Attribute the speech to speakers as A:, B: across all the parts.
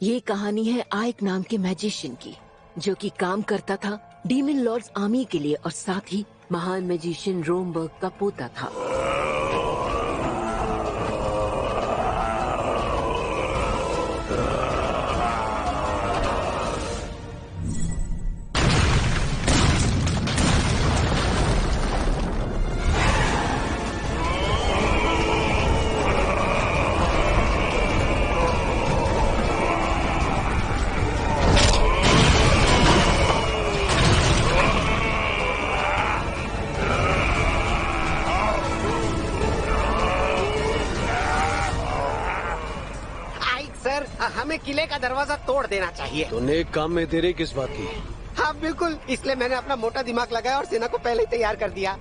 A: ये कहानी है आइक नाम के मैजिशियन की, जो कि काम करता था डीमन लॉर्ड्स आर्मी के लिए और साथ ही महान मैजिशियन रोमबर्ग का पोता था।
B: हमें किले का दरवाजा तोड़ देना चाहिए।
C: तो नेक काम में देरी किस बात की?
B: हाँ बिल्कुल, इसलिए मैंने अपना मोटा दिमाग लगाया और सेना को पहले ही तैयार कर दिया।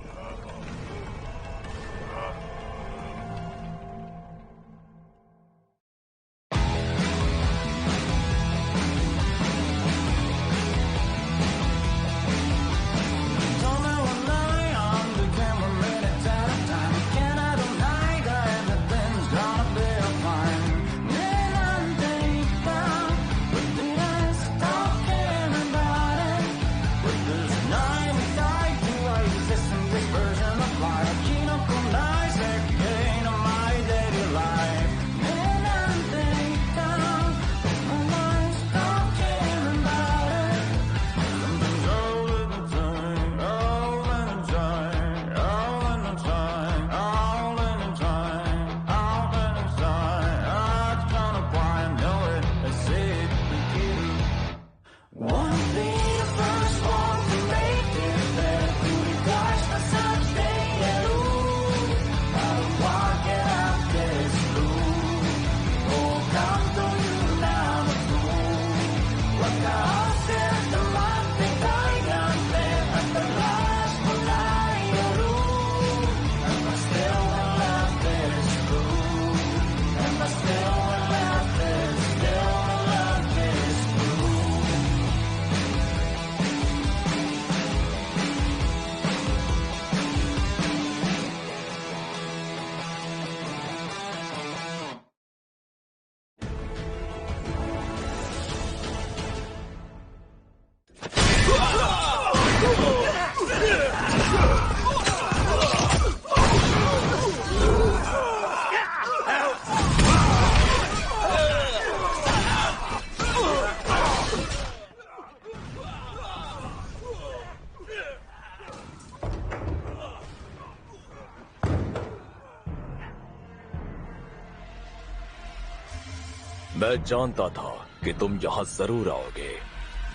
D: मैं जानता था कि तुम यहाँ जरूर आओगे,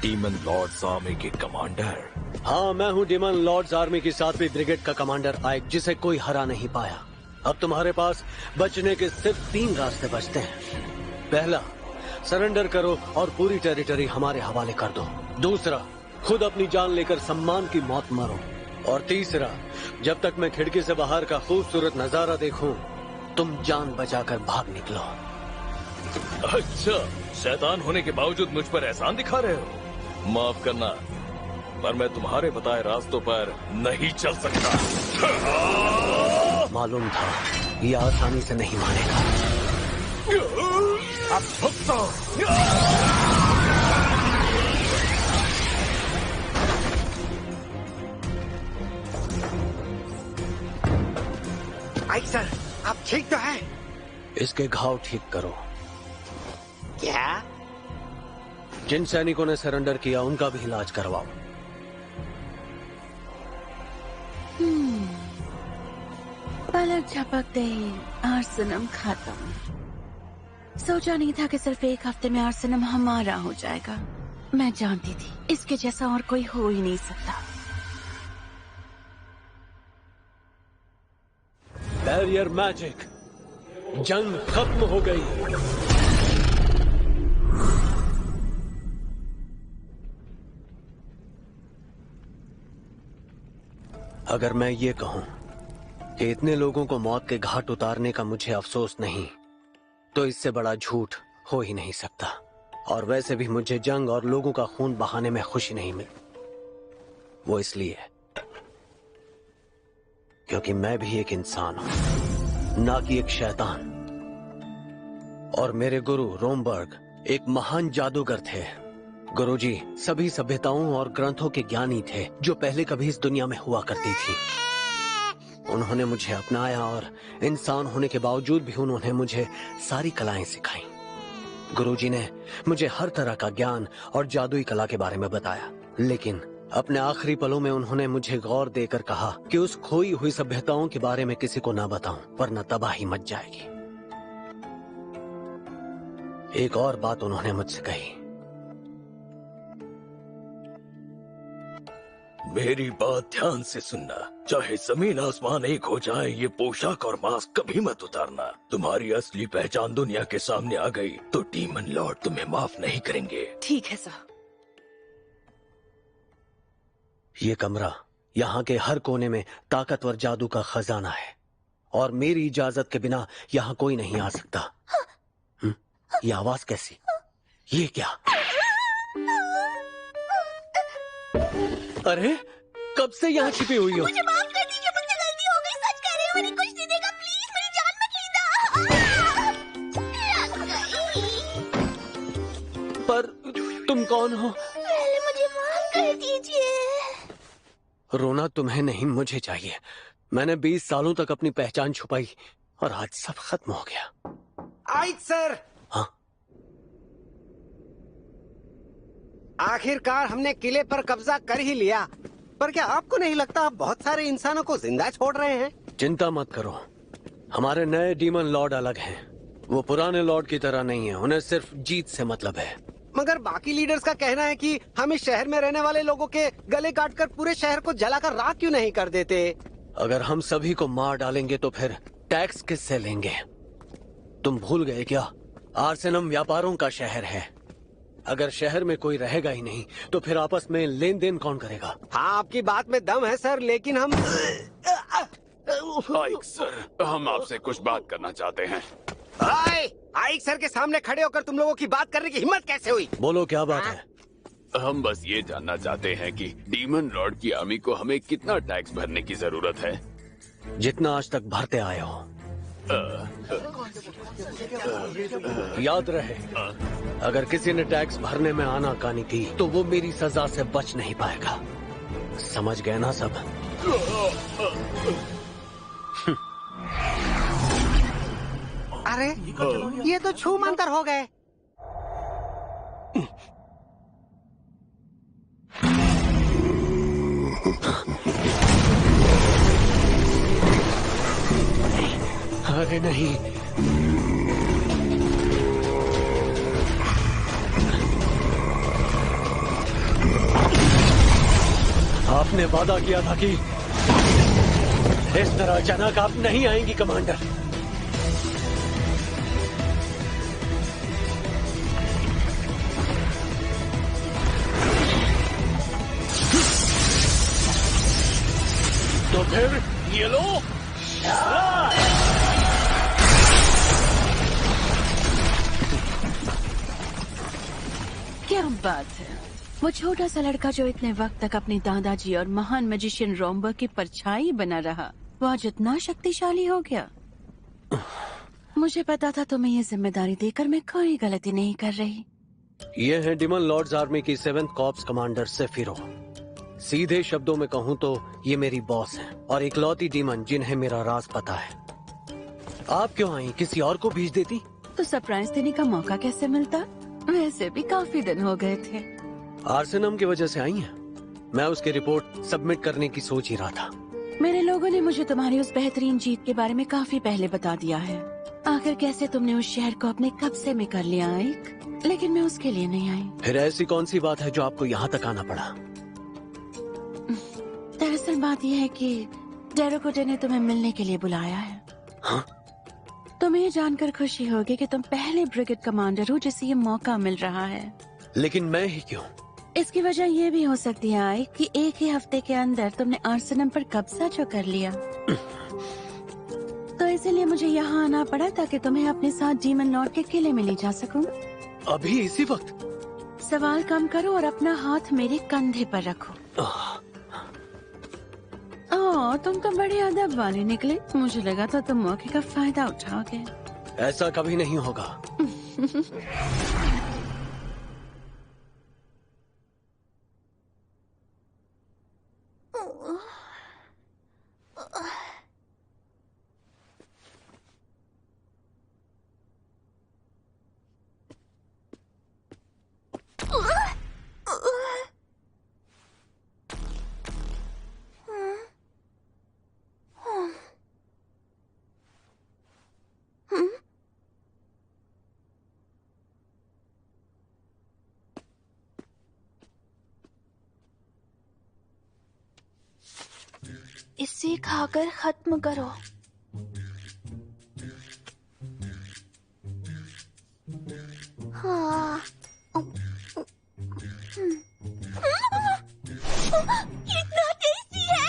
D: डीमन लॉर्ड्स आर्मी के कमांडर।
C: हाँ, मैं हूँ डीमन लॉर्ड्स आर्मी की 7वीं ब्रिगेड का कमांडर आइक, जिसे कोई हरा नहीं पाया। अब तुम्हारे पास बचने के सिर्फ 3 रास्ते बचते हैं। पहला, सरेंडर करो और पूरी टेरिटरी हमारे हवाले कर दो। दूसरा, खुद अपनी जान लेकर सम्मान की मौत मरो। और तीसरा, जब तक मैं खिड़की से बाहर का खूबसूरत नजारा देखूं, तुम जान बचाकर भाग निकलो।
D: अच्छा, शैतान होने के बावजूद मुझ पर एहसान दिखा रहे हो। माफ करना, पर मैं तुम्हारे बताए रास्तों पर नहीं चल सकता।
C: मालूम था ये आसानी से नहीं मानेगा।
D: अब भुगतो।
B: आइक सर, आप ठीक तो हैं?
C: इसके घाव ठीक करो।
B: क्या?
C: जिन सैनिकों ने सरेंडर किया उनका भी इलाज करवाओ।
A: पलक झपकते ही आर्सेनम खत्म। सोचा नहीं था कि सिर्फ 1 हफ्ते में आर्सेनम हमारा हो जाएगा। मैं जानती थी इसके जैसा और कोई हो ही नहीं सकता।
C: बैरियर मैजिक, जंग खत्म हो गई। अगर मैं ये कहूं कि इतने लोगों को मौत के घाट उतारने का मुझे अफसोस नहीं, तो इससे बड़ा झूठ हो ही नहीं सकता। और वैसे भी मुझे जंग और लोगों का खून बहाने में खुशी नहीं मिली। वो इसलिए क्योंकि मैं भी एक इंसान हूं, ना कि एक शैतान। और मेरे गुरु रोमबर्ग एक महान जादूगर थे। गुरुजी सभी सभ्यताओं और ग्रंथों के ज्ञानी थे जो पहले कभी इस दुनिया में हुआ करती थी। उन्होंने मुझे अपनाया और इंसान होने के बावजूद भी उन्होंने मुझे सारी कलाएं सिखाई। गुरुजी ने मुझे हर तरह का ज्ञान और जादुई कला के बारे में बताया, लेकिन अपने आखिरी पलों में उन्होंने मुझे गौर देकर कहा कि उस खोई हुई सभ्यताओं के बारे में किसी को ना बताऊं, वरना तबाही मच जाएगी। एक और बात उन्होंने मुझसे कही।
D: मेरी बात ध्यान से सुनना, चाहे जमीन आसमान एक हो जाए, ये पोशाक और मास्क कभी मत उतारना। तुम्हारी असली पहचान दुनिया के सामने आ गई तो डीमन लॉर्ड तुम्हें माफ नहीं करेंगे।
A: ठीक है सर।
C: ये कमरा, यहाँ के हर कोने में ताकतवर जादू का खजाना है और मेरी इजाजत के बिना यहाँ कोई नहीं आ सकता। ये आवाज कैसी? ये क्या? अरे कब से यहाँ छिपी हुई हो?
E: मुझे माफ कर दीजिए, मुझसे गलती हो गई। सच कह रही हूँ, मैंने कुछ नहीं देखा। प्लीज मेरी जान मत लेना।
C: पर तुम कौन हो?
E: पहले मुझे माफ कर दीजिए।
C: रोना तुम्हें नहीं, मुझे चाहिए। मैंने 20 सालों तक अपनी पहचान छुपाई और आज सब खत्म हो गया।
B: आइट सर।
C: हाँ?
B: आखिरकार हमने किले पर कब्जा कर ही लिया। पर क्या आपको नहीं लगता आप बहुत सारे इंसानों को जिंदा छोड़ रहे हैं?
C: चिंता मत करो, हमारे नए डीमन लॉर्ड अलग हैं। वो पुराने लॉर्ड की तरह नहीं है, उन्हें सिर्फ जीत से मतलब है।
B: मगर बाकी लीडर्स का कहना है कि हम इस शहर में रहने वाले लोगों के गले काटकर पूरे शहर को जलाकर राख क्यों नहीं कर देते?
C: अगर हम सभी को मार डालेंगे तो फिर टैक्स किससे लेंगे? तुम भूल गए क्या? आर्सेनम व्यापारों का शहर है। अगर शहर में कोई रहेगा ही नहीं तो फिर आपस में लेन देन कौन करेगा?
B: हाँ, आपकी बात में दम है सर, लेकिन हम
F: आइक सर, हम आपसे कुछ बात करना चाहते हैं।
B: आइक सर के सामने खड़े होकर तुम लोगों की बात करने की हिम्मत कैसे हुई?
C: बोलो क्या बात है?
F: हम बस ये जानना चाहते हैं कि डीमन लॉर्ड की आर्मी को हमें कितना टैक्स भरने की जरूरत है।
C: जितना आज तक भरते आए हो। याद रहे, अगर किसी ने टैक्स भरने में आनाकानी की तो वो मेरी सजा से बच नहीं पाएगा। समझ गए ना सब?
B: अरे ये तो छू मंतर हो गए।
C: अरे नहीं, आपने वादा किया था कि इस तरह अचानक आप नहीं आएंगी कमांडर। तो फिर ये लो।
A: क्या बात है, वो छोटा सा लड़का जो इतने वक्त तक अपने दादाजी और महान मैजिशियन रोम्बर की परछाई बना रहा, वो आज इतना शक्तिशाली हो गया। मुझे पता था तुम्हें ये जिम्मेदारी देकर मैं कोई गलती नहीं कर रही।
C: ये है डीमन लॉर्ड्स आर्मी की 7th कॉर्प्स कमांडर सेफिरो। सीधे शब्दों में कहूँ तो ये मेरी बॉस है और इकलौती डीमन जिन्हें मेरा राज पता है। आप क्यों आई? किसी और को भेज देती
A: तो सरप्राइज देने का मौका कैसे मिलता? वैसे भी काफी दिन हो गए थे।
C: आर्सेनम की वजह से आई हैं? मैं उसकी रिपोर्ट सबमिट करने की सोच ही रहा था।
A: मेरे लोगों ने मुझे तुम्हारी उस बेहतरीन जीत के बारे में काफी पहले बता दिया है। आखिर कैसे तुमने उस शहर को अपने कब्जे में कर लिया आइक, लेकिन मैं उसके लिए नहीं आई।
C: फिर ऐसी कौन सी बात है जो आपको यहाँ तक आना पड़ा?
A: दरअसल बात यह है कि डेरोकोटे ने तुम्हें मिलने के लिए बुलाया है।
C: हाँ?
A: तुम्हें ये जानकर खुशी होगी कि तुम पहले ब्रिगेड कमांडर हो जिसे ये मौका मिल रहा है।
C: लेकिन मैं ही क्यों?
A: इसकी वजह ये भी हो सकती है आई कि एक ही हफ्ते के अंदर तुमने आर्सेनम पर कब्जा जो कर लिया। तो इसीलिए मुझे यहाँ आना पड़ा ताकि तुम्हें अपने साथ डीमन लॉर्ड के किले में ले जा सकूं।
C: अभी इसी वक्त?
A: सवाल कम करो और अपना हाथ मेरे कंधे पर रखो। तुम तो बड़े अदब वाले निकले। मुझे लगा था तुम मौके का फायदा उठाओगे।
C: ऐसा कभी नहीं होगा।
A: इसे खाकर खत्म करो।
E: हाँ। कितना टेस्टी है।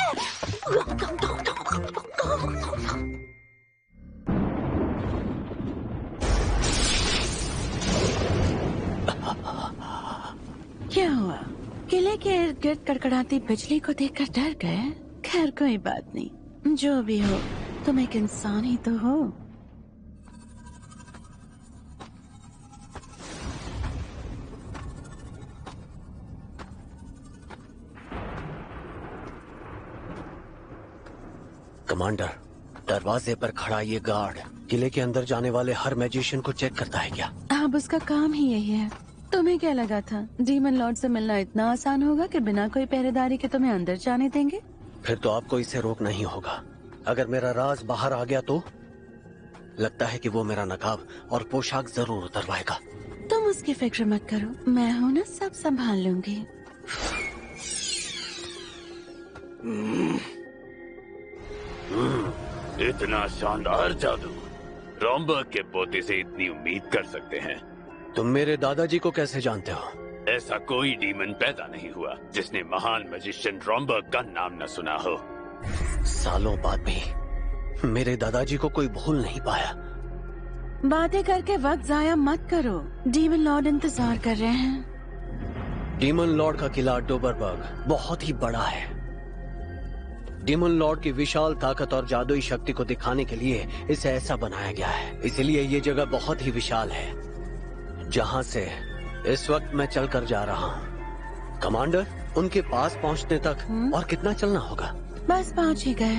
A: क्या हुआ? किले के इर्द गिर्द कड़कड़ाती बिजली को देखकर डर गए? खैर कोई बात नहीं, जो भी हो तुम एक इंसान ही तो हो।
C: कमांडर, दरवाजे पर खड़ा ये गार्ड किले के अंदर जाने वाले हर मैजिशियन को चेक करता है क्या?
A: अब उसका काम ही यही है। तुम्हें क्या लगा था डीमन लॉर्ड से मिलना इतना आसान होगा कि बिना कोई पहरेदारी के तुम्हें अंदर जाने देंगे?
C: फिर तो आपको इसे रोकना ही होगा। अगर मेरा राज बाहर आ गया तो लगता है कि वो मेरा नकाब और पोशाक जरूर उतरवाएगा।
A: तुम उसकी फिक्र मत करो, मैं हूँ ना, सब संभाल लूंगी।
F: इतना शानदार जादू रॉम्बर्ग के पोते से इतनी उम्मीद कर सकते हैं?
C: तुम मेरे दादाजी को कैसे जानते हो?
F: ऐसा कोई डीमन पैदा नहीं हुआ जिसने महान मैजिशियन रॉम्बर्ग का नाम न सुना हो।
C: सालों बाद भी मेरे दादाजी को कोई भूल नहीं पाया।
A: बातें करके वक्त जाया मत करो, डीमन लॉर्ड इंतजार कर रहे हैं।
C: डीमन लॉर्ड का किला डोबरबर्ग बहुत ही बड़ा है। डीमन लॉर्ड की विशाल ताकत और जादुई शक्ति को दिखाने के लिए इसे ऐसा बनाया गया है। इसलिए ये जगह बहुत ही विशाल है जहाँ से इस वक्त मैं चलकर जा रहा हूँ। कमांडर, उनके पास पहुँचने तक और कितना चलना होगा?
A: बस पहुँच ही गए।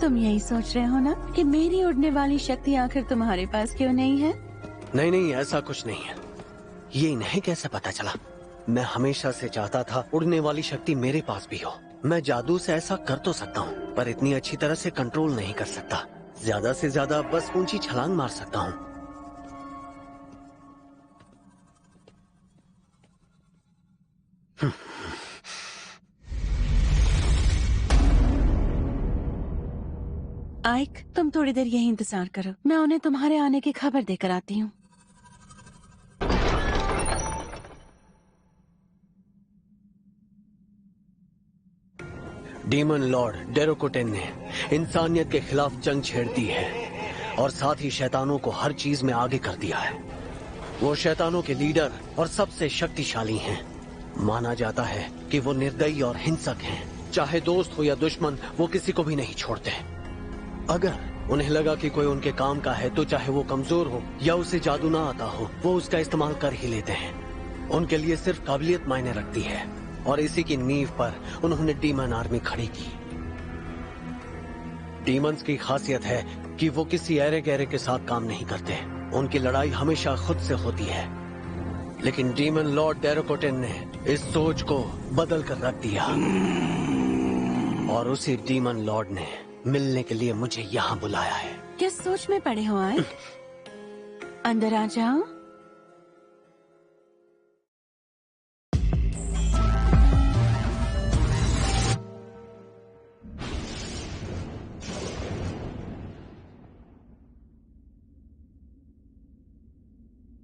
A: तुम यही सोच रहे हो ना कि मेरी उड़ने वाली शक्ति आखिर तुम्हारे पास क्यों नहीं है?
C: नहीं नहीं, ऐसा कुछ नहीं है। ये इन्हें कैसे पता चला? मैं हमेशा से चाहता था उड़ने वाली शक्ति मेरे पास भी हो। मैं जादू से ऐसा कर तो सकता हूँ, पर इतनी अच्छी तरह से कंट्रोल नहीं कर सकता। ज्यादा से ज्यादा बस ऊंची छलांग मार सकता हूँ।
A: आइक, तुम थोड़ी देर यही इंतजार करो, मैं उन्हें तुम्हारे आने की खबर देकर आती हूँ।
C: डीमन लॉर्ड डेरोकोटेन ने इंसानियत के खिलाफ जंग छेड़ दी है और साथ ही शैतानों को हर चीज में आगे कर दिया है। वो शैतानों के लीडर और सबसे शक्तिशाली हैं। माना जाता है कि वो निर्दयी और हिंसक हैं। चाहे दोस्त हो या दुश्मन, वो किसी को भी नहीं छोड़ते। अगर उन्हें लगा कि कोई उनके काम का है तो चाहे वो कमजोर हो या उसे जादू ना आता हो, वो उसका इस्तेमाल कर ही लेते हैं। उनके लिए सिर्फ काबिलियत मायने रखती है और इसी की नींव पर उन्होंने डीमन आर्मी खड़ी की। डीमंस की खासियत है कि वो किसी ऐरे गहरे के साथ काम नहीं करते। उनकी लड़ाई हमेशा खुद से होती है। लेकिन डीमन लॉर्ड डेरोकोटेन ने इस सोच को बदल कर रख दिया और उसी डीमन लॉर्ड ने मिलने के लिए मुझे यहाँ बुलाया है।
A: किस सोच में पड़े हो आइक? अंदर आ जाओ।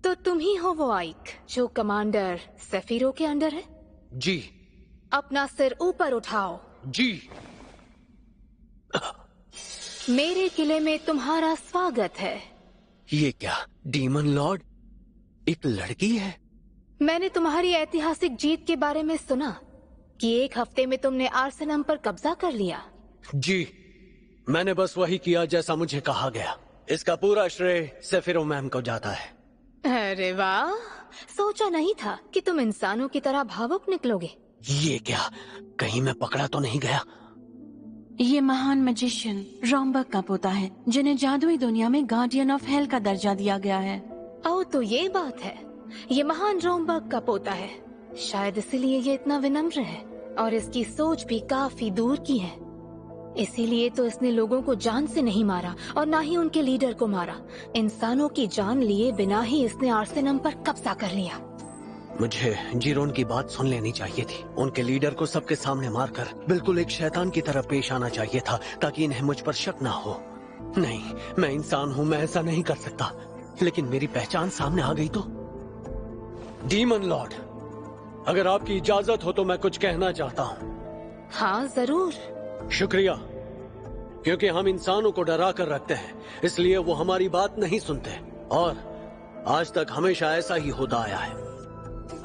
G: तो तुम ही हो वो आइक जो कमांडर सेफिरो के अंडर है?
C: जी।
G: अपना सिर ऊपर उठाओ।
C: जी।
G: मेरे किले में तुम्हारा स्वागत है।
C: ये क्या, डीमन लॉर्ड एक लड़की है?
G: मैंने तुम्हारी ऐतिहासिक जीत के बारे में सुना कि एक हफ्ते में तुमने आर्सेनम पर कब्जा कर लिया।
C: जी, मैंने बस वही किया जैसा मुझे कहा गया। इसका पूरा श्रेय सेफिरो मैम को जाता है।
G: अरे वाह, सोचा नहीं था कि तुम इंसानों की तरह भावुक निकलोगे।
C: ये क्या, कहीं मैं पकड़ा तो नहीं गया?
A: ये महान मैजिशियन रॉम्बर्ग का पोता है जिन्हें जादुई दुनिया में गार्डियन ऑफ हेल का दर्जा दिया गया है।
G: ओह, तो ये बात है। ये महान रॉम्बर्ग का पोता है, शायद इसीलिए ये इतना विनम्र है और इसकी सोच भी काफी दूर की है। इसीलिए तो इसने लोगों को जान से नहीं मारा और ना ही उनके लीडर को मारा। इंसानों की जान लिए बिना ही इसने आर्सेनम पर कब्जा कर लिया।
C: मुझे जीरोन की बात सुन लेनी चाहिए थी। उनके लीडर को सबके सामने मारकर बिल्कुल एक शैतान की तरह पेश आना चाहिए था ताकि इन्हें मुझ पर शक ना हो। नहीं, मैं इंसान हूँ, मैं ऐसा नहीं कर सकता। लेकिन मेरी पहचान सामने आ गई तो। डीमन लॉर्ड, अगर आपकी इजाजत हो तो मैं कुछ कहना चाहता हूँ।
G: हाँ जरूर।
C: शुक्रिया, क्योंकि हम इंसानों को डरा कर रखते हैं, इसलिए वो हमारी बात नहीं सुनते और आज तक हमेशा ऐसा ही होता आया है।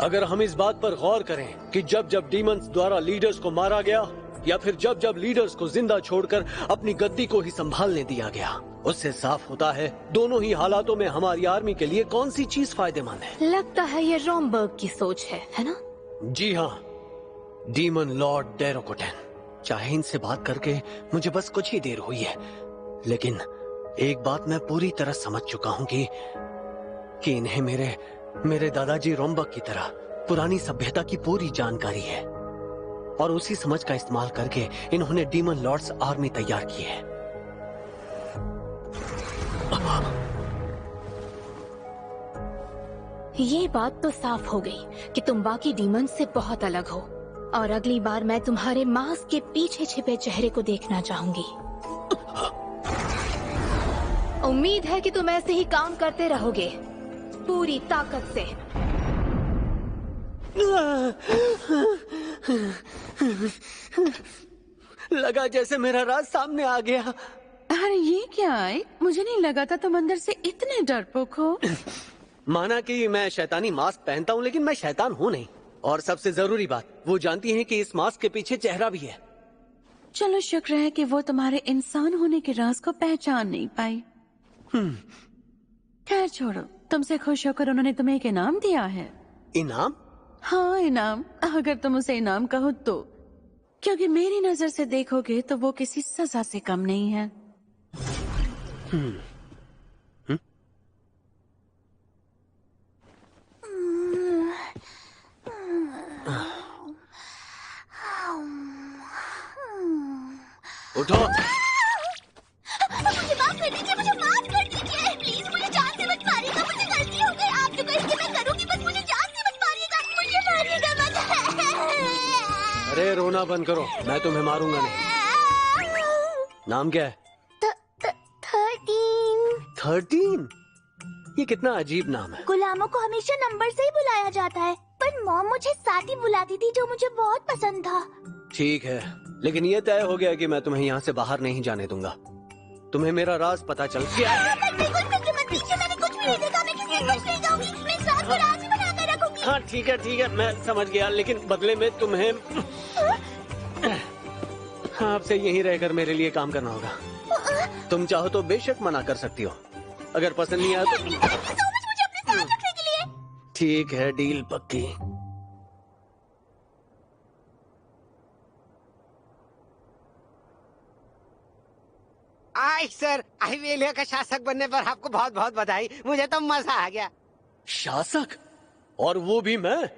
C: अगर हम इस बात पर गौर करें कि जब जब डीमंस द्वारा लीडर्स को मारा गया या फिर जब जब लीडर्स को जिंदा छोड़कर अपनी गद्दी को ही संभालने दिया गया, उससे साफ होता है दोनों ही हालातों में हमारी आर्मी के लिए कौन सी चीज फायदेमंद है।
G: लगता है ये रोमबर्ग की सोच है ना?
C: जी हाँ, डीमन लॉर्ड डेरोकोटेन। चाहे इनसे बात करके मुझे बस कुछ ही देर हुई है, लेकिन एक बात मैं पूरी तरह समझ चुका हूँ कि इन्हें मेरे दादाजी रोमबर्ग की तरह पुरानी सभ्यता की पूरी जानकारी है और उसी समझ का इस्तेमाल करके इन्होंने डीमन लॉर्ड्स आर्मी तैयार की है।
G: ये बात तो साफ हो गई कि तुम बाकी डीमन से बहुत अलग हो और अगली बार मैं तुम्हारे मास्क के पीछे छिपे चेहरे को देखना चाहूंगी। उम्मीद है कि तुम ऐसे ही काम करते रहोगे पूरी ताकत से।
C: लगा जैसे मेरा राज सामने आ गया।
A: अरे ये क्या है? मुझे नहीं लगा था तुम अंदर से इतने डरपोक हो।
C: माना कि मैं शैतानी मास्क पहनता हूँ, लेकिन मैं शैतान हूँ नहीं। और सबसे जरूरी बात, वो जानती हैं कि इस मास्क के पीछे चेहरा भी है।
A: चलो शुक्र है कि वो तुम्हारे इंसान होने के राज को पहचान नहीं पाई। खैर छोड़ो, तुमसे खुश होकर उन्होंने तुम्हें एक इनाम दिया है।
C: इनाम?
A: हाँ इनाम, अगर तुम उसे इनाम कहो तो, क्योंकि मेरी नजर से देखोगे तो वो किसी सजा से कम नहीं है।
C: उठो।
E: मुझे माफ कर दीजिए, मुझे माफ कर दीजिए प्लीज। मुझे जान से मत मारिएगा, मुझसे गलती हो गई। आप जो कहेंगे मैं करूंगी, बस मुझे जान से मत मारिएगा, मुझे मारिएगा मत।
C: अरे रोना बंद करो, मैं तुम्हें मारूंगा नहीं। नाम क्या है? 13? ये कितना अजीब नाम है।
E: गुलामों को हमेशा नंबर से ही बुलाया जाता है, पर मॉम मुझे साथी बुलाती थी जो मुझे बहुत पसंद था।
C: ठीक है, लेकिन ये तय हो गया कि मैं तुम्हें यहाँ से बाहर नहीं जाने दूंगा। तुम्हें मेरा राज पता चल गया।
E: बिल्कुल फिक्र मत कीजिए, मैंने कुछ भी नहीं देखा। मैं किसी को कुछ नहीं कहूंगी, मैं इस राज को राज ही बना कर रखूंगी।
C: हाँ ठीक है, मैं समझ गया, लेकिन बदले में तुम्हें आपसे यहीं रहकर मेरे लिए काम करना होगा। तुम चाहो तो बेशक मना कर सकती हो, अगर पसंद नहीं आया तो।
E: थैंक यू सो मच मुझे अपने साथ रखने के लिए।
C: ठीक है, डील पक्की।
B: आई सर, आइवेलिया का शासक बनने पर आपको बहुत बहुत बधाई। मुझे तो मजा आ गया।
C: शासक? और वो भी मैं?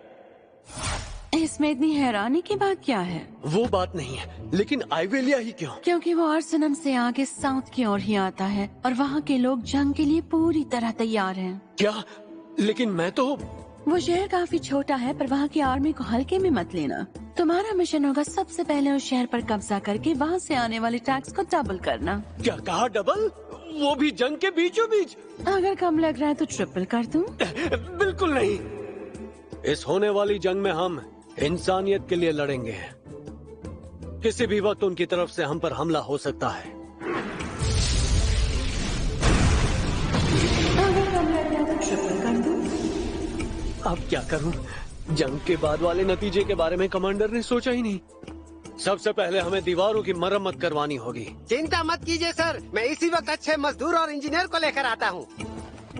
A: इसमें इतनी हैरानी की बात क्या है?
C: वो बात नहीं है, लेकिन आइवेलिया ही क्यों?
A: क्योंकि वो आर्सेनम से आगे साउथ की ओर ही आता है और वहाँ के लोग जंग के लिए पूरी तरह तैयार हैं।
C: क्या? लेकिन मैं तो।
A: वो शहर काफी छोटा है, पर वहाँ की आर्मी को हल्के में मत लेना। तुम्हारा मिशन होगा सबसे पहले उस शहर पर कब्जा करके वहाँ से आने वाले टैक्स को डबल करना।
C: क्या कहा? डबल? वो भी जंग के बीचों बीच?
A: अगर कम लग रहा है तो ट्रिपल कर दूं?
C: बिल्कुल नहीं। इस होने वाली जंग में हम इंसानियत के लिए लड़ेंगे। किसी भी वक्त उनकी तरफ से हम पर हमला हो सकता है।
A: अगर कम लग रहा है तो ट्रिपल कर दूं?
C: अब क्या करूं? जंग के बाद वाले नतीजे के बारे में कमांडर ने सोचा ही नहीं। सबसे पहले हमें दीवारों की मरम्मत करवानी होगी।
B: चिंता मत कीजिए सर, मैं इसी वक्त अच्छे मजदूर और इंजीनियर को लेकर आता हूँ।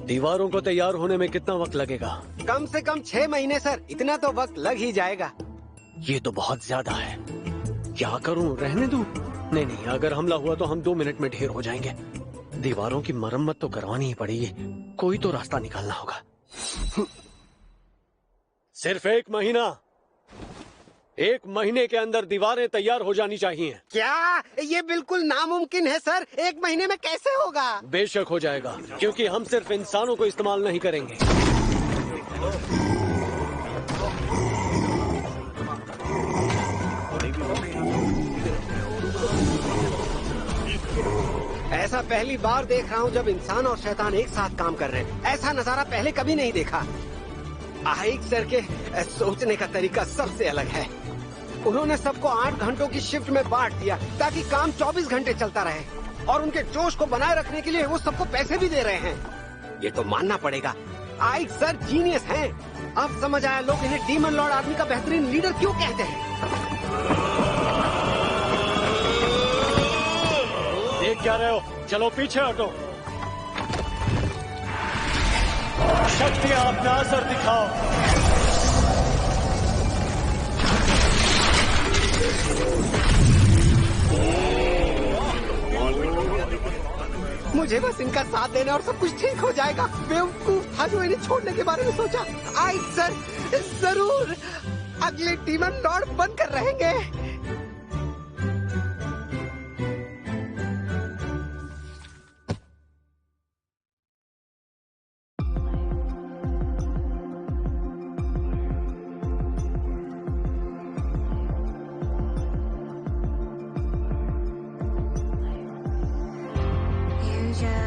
C: दीवारों को तैयार होने में कितना वक्त लगेगा?
B: कम से कम 6 महीने सर, इतना तो वक्त लग ही जाएगा।
C: ये तो बहुत ज्यादा है। क्या करूं? रहने दूं? नहीं, अगर हमला हुआ तो हम 2 मिनट में ढेर हो जाएंगे। दीवारों की मरम्मत तो करवानी ही पड़ेगी, कोई तो रास्ता निकालना होगा। सिर्फ 1 महीना। 1 महीने के अंदर दीवारें तैयार हो जानी चाहिए।
B: क्या? ये बिल्कुल नामुमकिन है सर, 1 महीने में कैसे होगा?
C: बेशक हो जाएगा, क्योंकि हम सिर्फ इंसानों को इस्तेमाल नहीं करेंगे।
B: ऐसा पहली बार देख रहा हूँ जब इंसान और शैतान एक साथ काम कर रहे हैं। ऐसा नजारा पहले कभी नहीं देखा। आइक सर के सोचने का तरीका सबसे अलग है। उन्होंने सबको 8 घंटों की शिफ्ट में बांट दिया ताकि काम 24 घंटे चलता रहे, और उनके जोश को बनाए रखने के लिए वो सबको पैसे भी दे रहे हैं। ये तो मानना पड़ेगा, आइक सर जीनियस हैं। अब समझ आया लोग इन्हें डीमन लॉर्ड आर्मी का बेहतरीन लीडर क्यों कहते हैं।
C: देख क्या रहे हो, चलो पीछे हटो। शक्ति अपना असर दिखाओ।
B: मुझे बस इनका साथ देना और सब कुछ ठीक हो जाएगा। बेवकूफ था जो इन्हें छोड़ने के बारे में सोचा। आइक सर जरूर अगले डीमन लॉर्ड बनकर रहेंगे।
E: You just